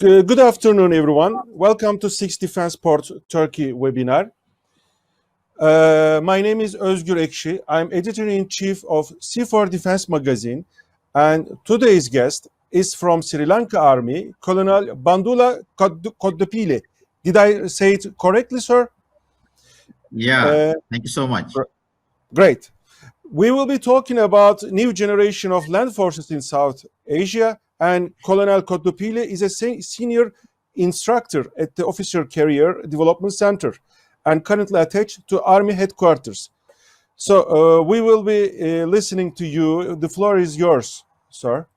Good afternoon, everyone. Welcome to Six Defense Port Turkey webinar. My name is Özgür Ekşi. I'm editor-in-chief of C4 Defense magazine, and today's guest is from Sri Lanka Army, Colonel Bandula Koddapili. Did I say it correctly, sir? Yeah, thank you so much. Great. We will be talking about new generation of land forces in South Asia, and Colonel Koddapili is a senior instructor at the Officer Career Development Center and currently attached to Army headquarters. So we will be listening to you. The floor is yours, sir.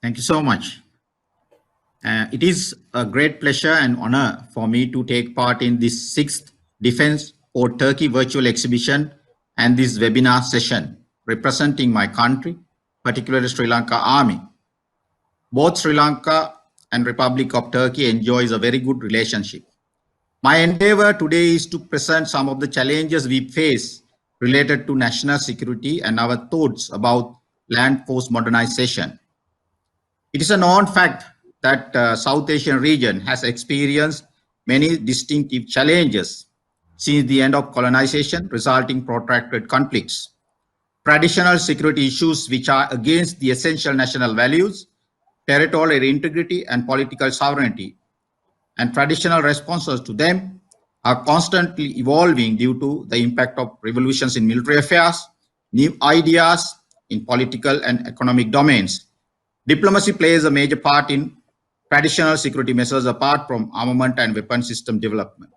Thank you so much. It is a great pleasure and honor for me to take part in this 6th Defense for Turkey virtual exhibition and this webinar session representing my country, particularly Sri Lanka Army. Both Sri Lanka and Republic of Turkey enjoys a very good relationship. My endeavor today is to present some of the challenges we face related to national security and our thoughts about land force modernization. It is a known fact that South Asian region has experienced many distinctive challenges since the end of colonization, resulting protracted conflicts. Traditional security issues which are against the essential national values, territorial integrity and political sovereignty, and traditional responses to them are constantly evolving due to the impact of revolutions in military affairs, new ideas in political and economic domains. Diplomacy plays a major part in traditional security measures apart from armament and weapon system development.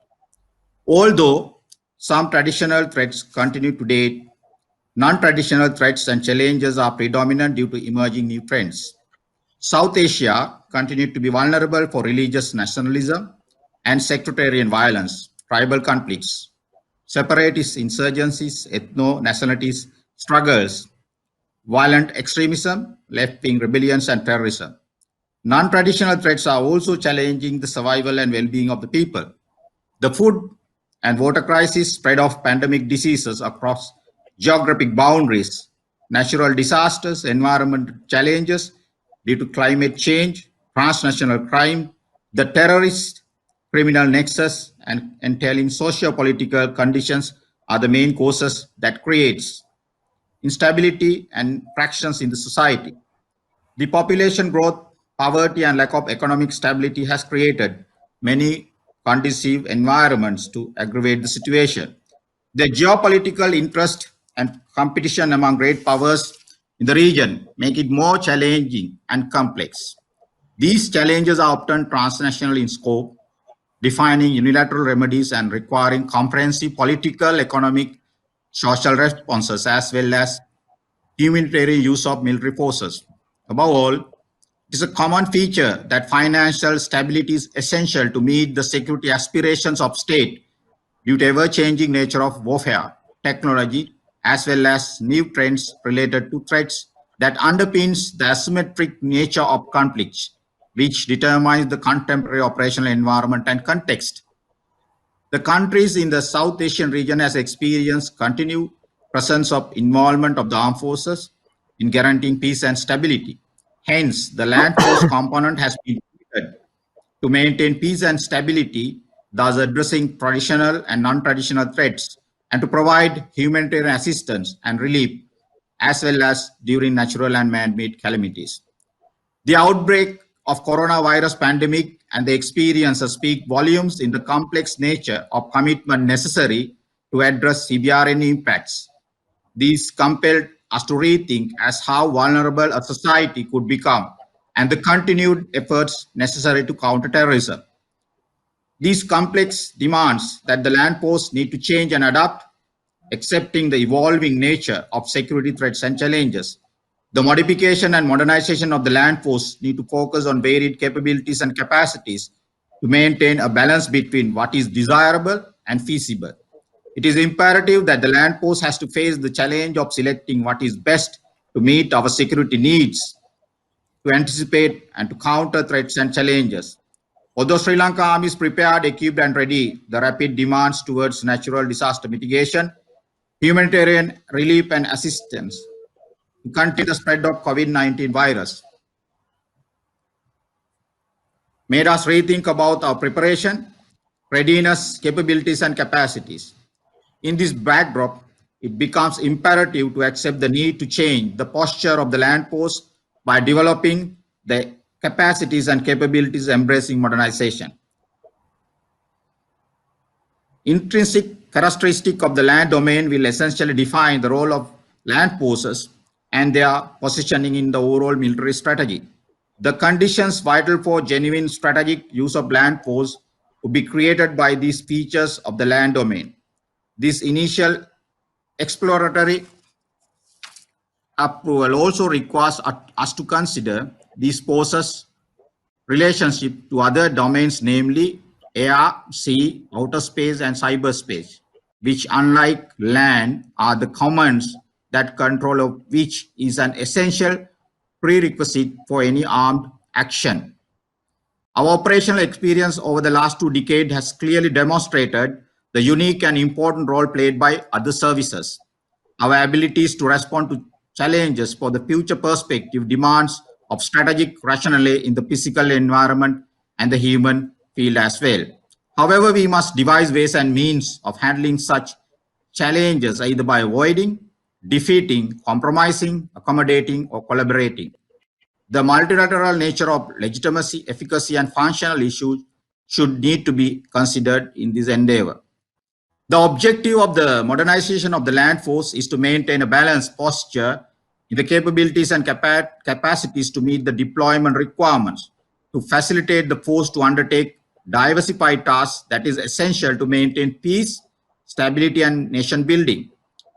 Although some traditional threats continue to date, non-traditional threats and challenges are predominant due to emerging new trends. South Asia continued to be vulnerable for religious nationalism and sectarian violence, tribal conflicts, separatist insurgencies, ethno-nationalities struggles, violent extremism, left-wing rebellions, and terrorism. Non-traditional threats are also challenging the survival and well-being of the people. The food and water crisis, spread of pandemic diseases across geographic boundaries, natural disasters, environmental challenges due to climate change, transnational crime, the terrorist criminal nexus, and entailing socio-political conditions are the main causes that creates instability and fractions in the society. The population growth, poverty, and lack of economic stability has created many conducive environments to aggravate the situation. The geopolitical interest and competition among great powers in the region make it more challenging and complex. These challenges are often transnational in scope, defining unilateral remedies and requiring comprehensive political, economic, social responses, as well as humanitarian use of military forces. Above all, it is a common feature that financial stability is essential to meet the security aspirations of state due to ever-changing nature of warfare, technology, as well as new trends related to threats that underpins the asymmetric nature of conflicts, which determines the contemporary operational environment and context. The countries in the South Asian region has experienced continued presence of involvement of the armed forces in guaranteeing peace and stability. Hence, the land force component has been needed to maintain peace and stability, thus addressing traditional and non-traditional threats, and to provide humanitarian assistance and relief, as well as during natural and man-made calamities. The outbreak of coronavirus pandemic and the experiences speak volumes in the complex nature of commitment necessary to address CBRN impacts. These compelled us to rethink as how vulnerable a society could become and the continued efforts necessary to counter terrorism. These complex demands that the land force need to change and adapt, accepting the evolving nature of security threats and challenges. The modification and modernization of the land force need to focus on varied capabilities and capacities to maintain a balance between what is desirable and feasible. It is imperative that the land force has to face the challenge of selecting what is best to meet our security needs, to anticipate and to counter threats and challenges. Although Sri Lanka Army is prepared, equipped and ready, the rapid demands towards natural disaster mitigation, humanitarian relief and assistance to contain the spread of COVID-19 virus. made us rethink about our preparation, readiness, capabilities, and capacities. In this backdrop, it becomes imperative to accept the need to change the posture of the land force by developing the capacities and capabilities embracing modernization. Intrinsic characteristic of the land domain will essentially define the role of land forces and their positioning in the overall military strategy. The conditions vital for genuine strategic use of land force would be created by these features of the land domain. This initial exploratory approval also requires us to consider these forces' relationship to other domains, namely air, sea, outer space, and cyberspace, which, unlike land, are the commands that control of which is an essential prerequisite for any armed action. Our operational experience over the last 2 decades has clearly demonstrated the unique and important role played by other services. Our abilities to respond to challenges for the future perspective demands of strategic rationale in the physical environment and the human field as well. However, we must devise ways and means of handling such challenges either by avoiding, defeating, compromising, accommodating, or collaborating. The multilateral nature of legitimacy, efficacy, and functional issues should need to be considered in this endeavor. The objective of the modernization of the land force is to maintain a balanced posture in the capabilities and capacities to meet the deployment requirements, to facilitate the force to undertake diversified tasks that is essential to maintain peace, stability, and nation building.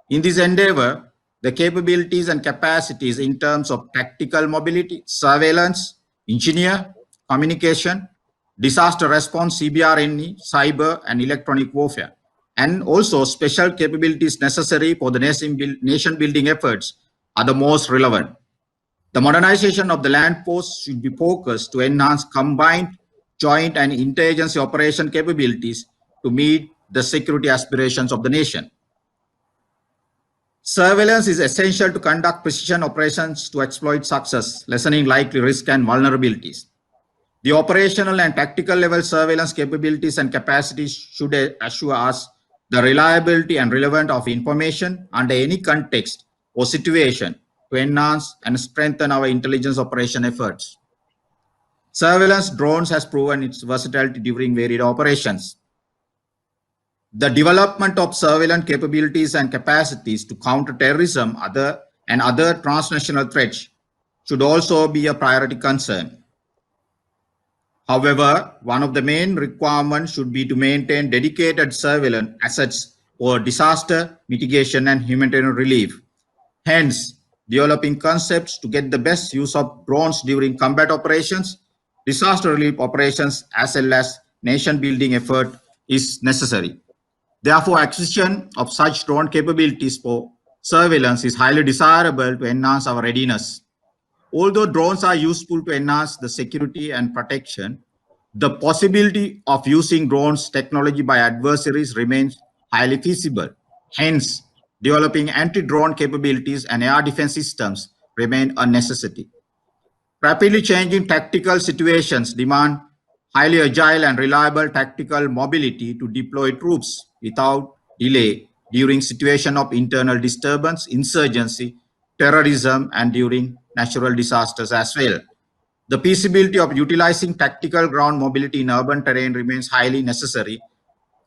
In this endeavor, the capabilities and capacities in terms of tactical mobility, surveillance, engineer, communication, disaster response, CBRNE, cyber, and electronic warfare, and also special capabilities necessary for the nation building efforts are the most relevant. The modernization of the land force should be focused to enhance combined, joint, and interagency operation capabilities to meet the security aspirations of the nation. Surveillance is essential to conduct precision operations to exploit success, lessening likely risk and vulnerabilities. The operational and tactical level surveillance capabilities and capacities should assure us the reliability and relevance of information under any context or situation to enhance and strengthen our intelligence operation efforts. Surveillance drones has proven its versatility during varied operations. The development of surveillance capabilities and capacities to counter terrorism and other transnational threats should also be a priority concern. However, one of the main requirements should be to maintain dedicated surveillance assets for disaster mitigation and humanitarian relief. Hence, developing concepts to get the best use of drones during combat operations, disaster relief operations, as well as nation building effort is necessary. Therefore, acquisition of such drone capabilities for surveillance is highly desirable to enhance our readiness. Although drones are useful to enhance the security and protection, the possibility of using drones technology by adversaries remains highly feasible. Hence, developing anti-drone capabilities and air defense systems remain a necessity. Rapidly changing tactical situations demand highly agile and reliable tactical mobility to deploy troops without delay during situation of internal disturbance, insurgency, terrorism, and during natural disasters as well. The feasibility of utilizing tactical ground mobility in urban terrain remains highly necessary,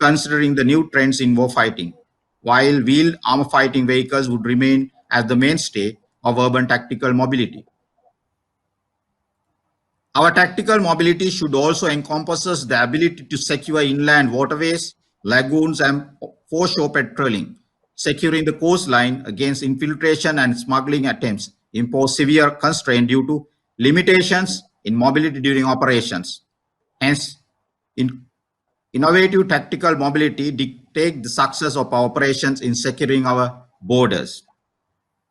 considering the new trends in warfighting, while wheeled armor fighting vehicles would remain as the mainstay of urban tactical mobility. Our tactical mobility should also encompass the ability to secure inland waterways, lagoons, and foreshore patrolling. Securing the coastline against infiltration and smuggling attempts impose severe constraint due to limitations in mobility during operations. Hence, innovative tactical mobility dictate the success of our operations in securing our borders.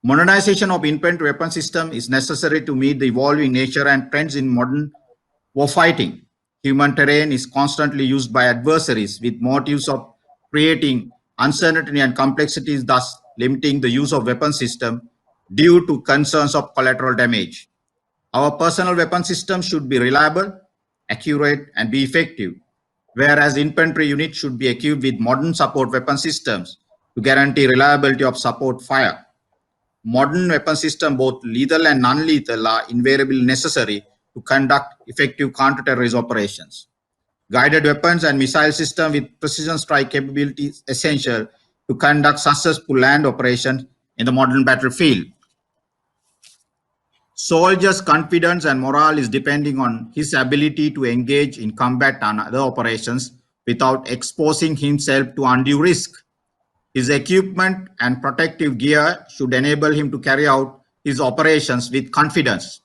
Modernization of infantry weapon system is necessary to meet the evolving nature and trends in modern warfighting. Human terrain is constantly used by adversaries with motives of creating uncertainty and complexities, thus limiting the use of weapon system due to concerns of collateral damage. Our personal weapon system should be reliable, accurate, and be effective, whereas infantry units should be equipped with modern support weapon systems to guarantee reliability of support fire. Modern weapon systems, both lethal and non-lethal, are invariably necessary to conduct effective counter-terrorism operations. Guided weapons and missile systems with precision strike capabilities essential to conduct successful land operations in the modern battlefield. Soldiers' confidence and morale is depending on his ability to engage in combat and other operations without exposing himself to undue risk. His equipment and protective gear should enable him to carry out his operations with confidence.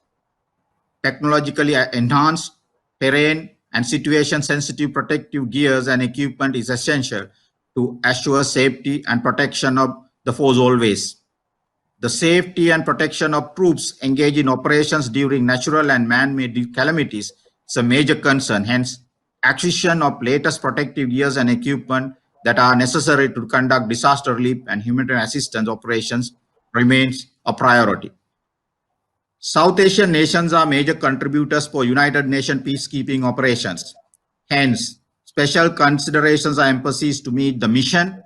Technologically enhanced terrain and situation-sensitive protective gears and equipment is essential to assure safety and protection of the force always. The safety and protection of troops engaged in operations during natural and man-made calamities is a major concern. Hence, acquisition of latest protective gears and equipment that are necessary to conduct disaster relief and humanitarian assistance operations remains a priority. South Asian nations are major contributors for United Nations peacekeeping operations. Hence, special considerations are emphasized to meet the mission,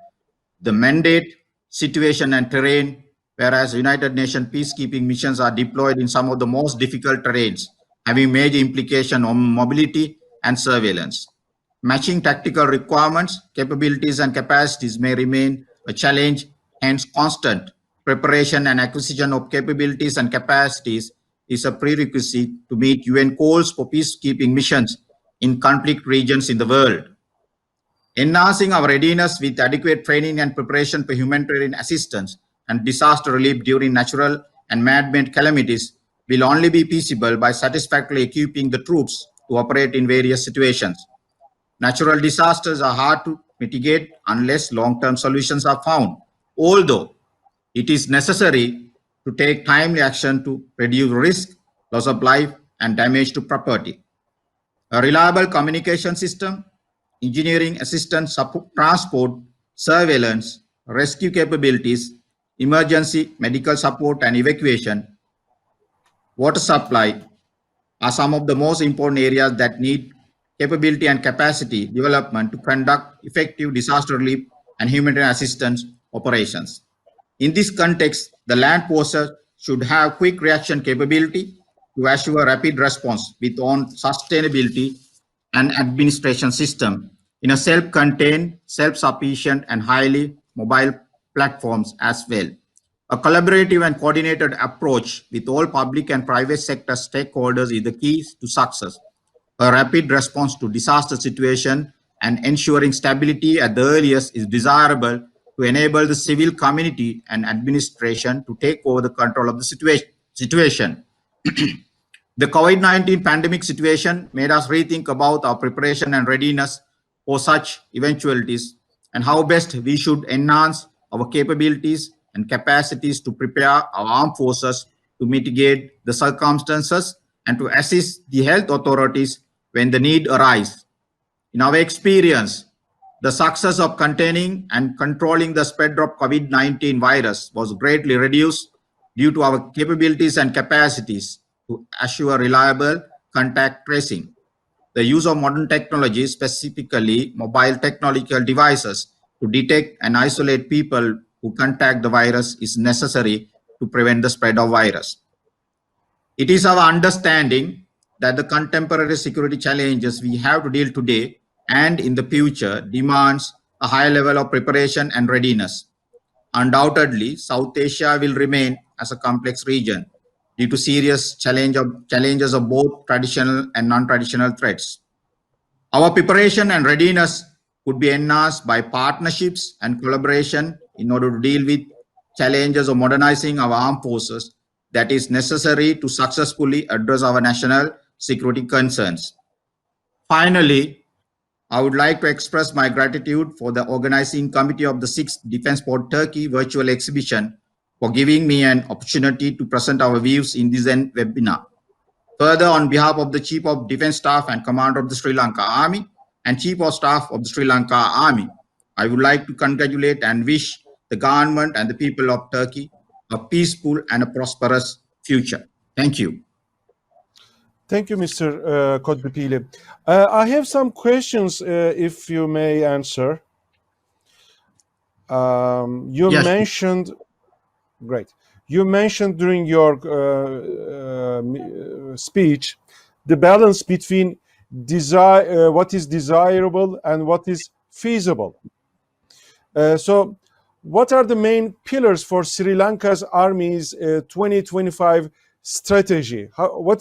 the mandate, situation, and terrain, whereas United Nations peacekeeping missions are deployed in some of the most difficult terrains, having major implications on mobility and surveillance. Matching tactical requirements, capabilities, and capacities may remain a challenge, hence constant preparation and acquisition of capabilities and capacities is a prerequisite to meet UN goals for peacekeeping missions in conflict regions in the world. Enhancing our readiness with adequate training and preparation for humanitarian assistance and disaster relief during natural and man-made calamities will only be feasible by satisfactorily equipping the troops to operate in various situations. Natural disasters are hard to mitigate unless long-term solutions are found, although it is necessary to take timely action to reduce risk, loss of life, and damage to property. A reliable communication system, engineering assistance, support, transport, surveillance, rescue capabilities, emergency medical support and evacuation, water supply are some of the most important areas that need capability and capacity development to conduct effective disaster relief and humanitarian assistance operations. In this context, the land forces should have quick reaction capability to assure rapid response with own sustainability and administration system in a self-contained, self-sufficient, and highly mobile platforms as well. A collaborative and coordinated approach with all public and private sector stakeholders is the key to success. A rapid response to disaster situation and ensuring stability at the earliest is desirable to enable the civil community and administration to take over the control of the situation. The COVID-19 pandemic situation made us rethink about our preparation and readiness for such eventualities and how best we should enhance our capabilities and capacities to prepare our armed forces to mitigate the circumstances and to assist the health authorities when the need arises. In our experience, the success of containing and controlling the spread of COVID-19 virus was greatly reduced due to our capabilities and capacities to assure reliable contact tracing. The use of modern technology, specifically mobile technological devices, to detect and isolate people who contact the virus is necessary to prevent the spread of virus. It is our understanding that the contemporary security challenges we have to deal today and in the future demands a high level of preparation and readiness. Undoubtedly, South Asia will remain as a complex region due to serious challenges of both traditional and non-traditional threats. Our preparation and readiness could be enhanced by partnerships and collaboration in order to deal with challenges of modernizing our armed forces that is necessary to successfully address our national security concerns. Finally, I would like to express my gratitude for the organizing committee of the 6th Defense Port Turkey virtual exhibition for giving me an opportunity to present our views in this webinar. Further, on behalf of the Chief of Defense Staff and Commander of the Sri Lanka Army and Chief of Staff of the Sri Lanka Army, I would like to congratulate and wish the government and the people of Turkey a peaceful and a prosperous future. Thank you. Thank you, Mr. Kodbipili. I have some questions, if you may answer. You Yes. mentioned, great. You mentioned during your speech the balance between what is desirable and what is feasible. So, what are the main pillars for Sri Lanka's Army's 2025 strategy? How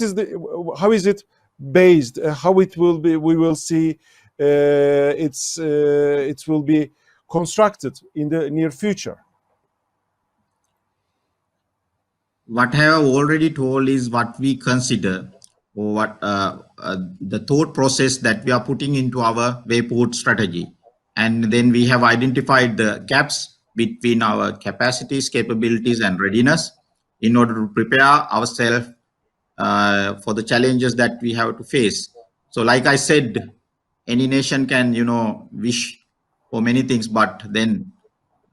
is it based? How it will be? We will see. It will be constructed in the near future. What I have already told is what we consider, or what the thought process that we are putting into our wayport strategy. And then we have identified the gaps between our capacities, capabilities, and readiness in order to prepare ourselves for the challenges that we have to face. So, like I said, any nation can, wish for many things, but then,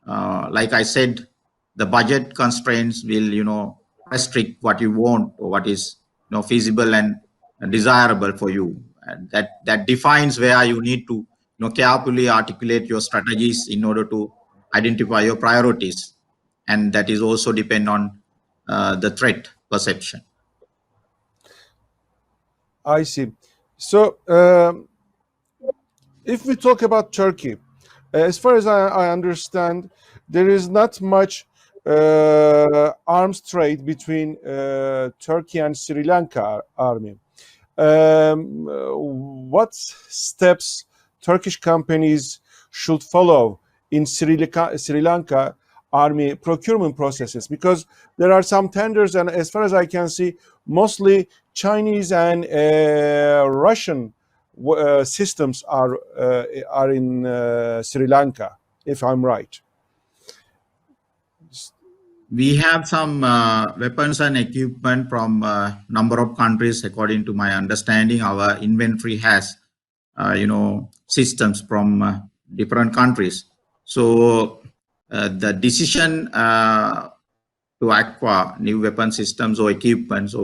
like I said, the budget constraints will, restrict what you want or what is, feasible and desirable for you. And that defines where you need to, carefully articulate your strategies in order to identify your priorities, and that is also depend on the threat perception. I see. So, if we talk about Turkey, as far as I understand, there is not much arms trade between Turkey and Sri Lanka army. What steps Turkish companies should follow in Sri Lanka army procurement processes? Because there are some tenders, and as far as I can see, mostly Chinese and Russian systems are in Sri Lanka, if I'm right. We have some weapons and equipment from a number of countries. According to my understanding, our inventory has, systems from different countries. So the decision to acquire new weapon systems or equipment,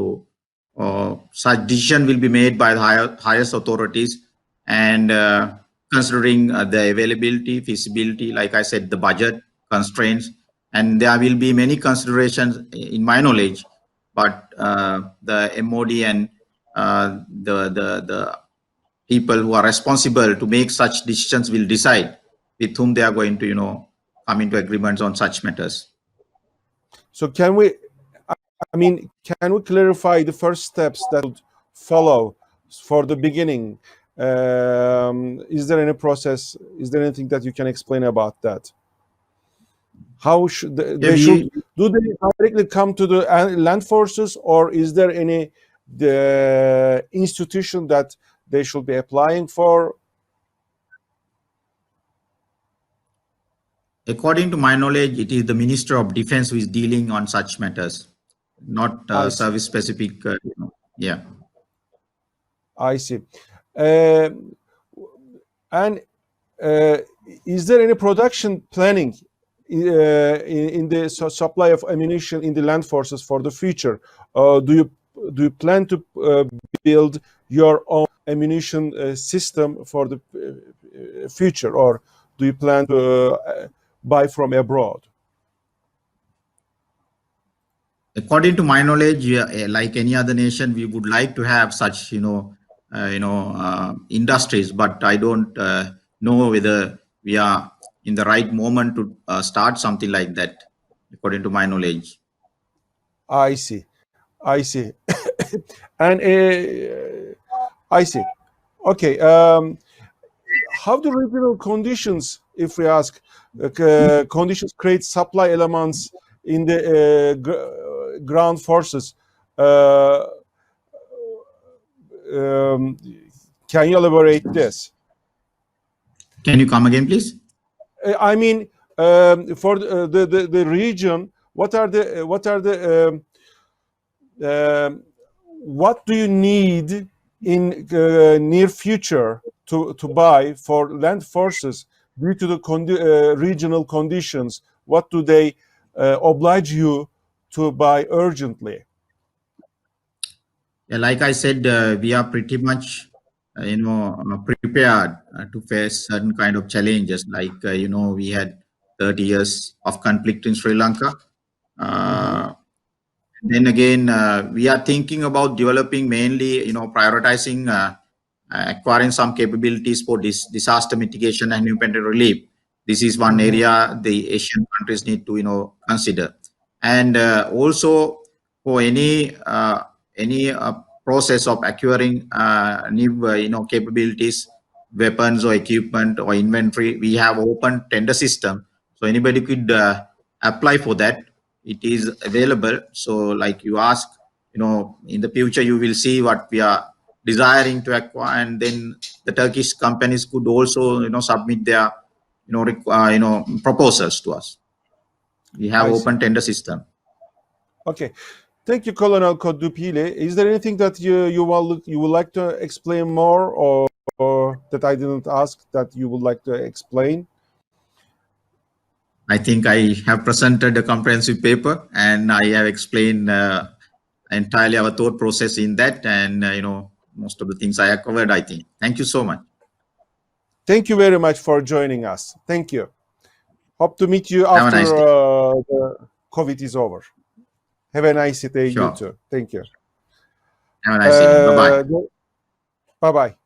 or such decision will be made by the highest authorities, and considering the availability, feasibility, like I said, the budget constraints, and there will be many considerations in my knowledge, but the MOD and the people who are responsible to make such decisions will decide with whom they are going to, come into agreements on such matters. So can we clarify the first steps that would follow for the beginning? Is there any process? Is there anything that you can explain about that? How should do they directly come to the land forces, or is there any institution that they should be applying for? According to my knowledge, it is the Minister of Defense who is dealing on such matters, not service specific. Yeah. I see. And is there any production planning in the supply of ammunition in the land forces for the future? Do you plan to build your own ammunition system for the future, or do you plan to buy from abroad? According to my knowledge, like any other nation, we would like to have such, industries, but I don't know whether we are in the right moment to start something like that, according to my knowledge. I see. And I see. Okay. How do regional conditions, if we ask, conditions create supply elements in the ground forces? Can you elaborate this? Can you come again, please? I mean, for the region, what do you need in near future to buy for land forces due to the regional conditions? What do they oblige you to buy urgently? Yeah, like I said, we are pretty much, prepared to face certain kind of challenges. Like, we had 30 years of conflict in Sri Lanka. Mhm. Then again, we are thinking about developing mainly, prioritizing, acquiring some capabilities for this disaster mitigation and humanitarian relief. This is one Mhm. area the Asian countries need to, consider. And also for any process of acquiring new, capabilities, weapons or equipment or inventory, we have open tender system. So anybody could apply for that. It is available. So like you ask, in the future you will see what we are desiring to acquire, and then the Turkish companies could also submit their proposals to us. We have I see. open tender system. Okay. Thank you, Colonel Kodupile. Is there anything that you would like to explain more, or that I didn't ask that you would like to explain? I think I have presented a comprehensive paper, and I have explained entirely our thought process in that, and most of the things I have covered, I think. Thank you so much. Thank you very much for joining us. Thank you. Hope to meet you Have a after nice day. the COVID is over. Have a nice day, you Sure. too. Thank you. Have a nice evening. Bye-bye. Bye bye.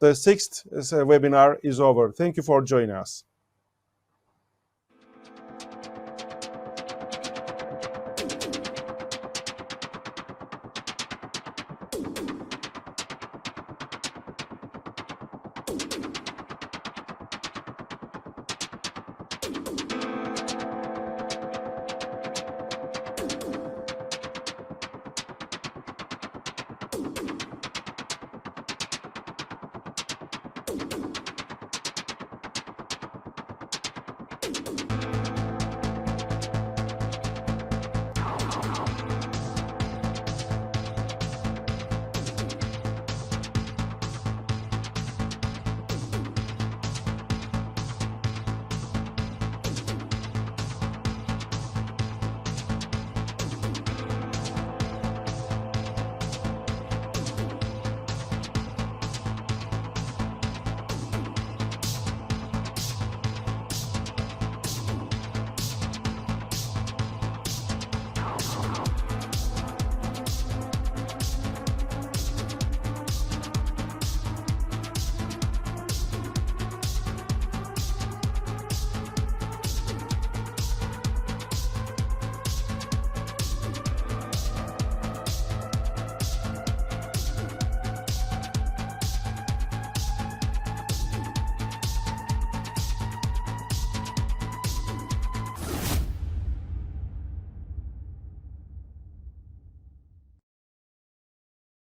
The sixth webinar is over. Thank you for joining us.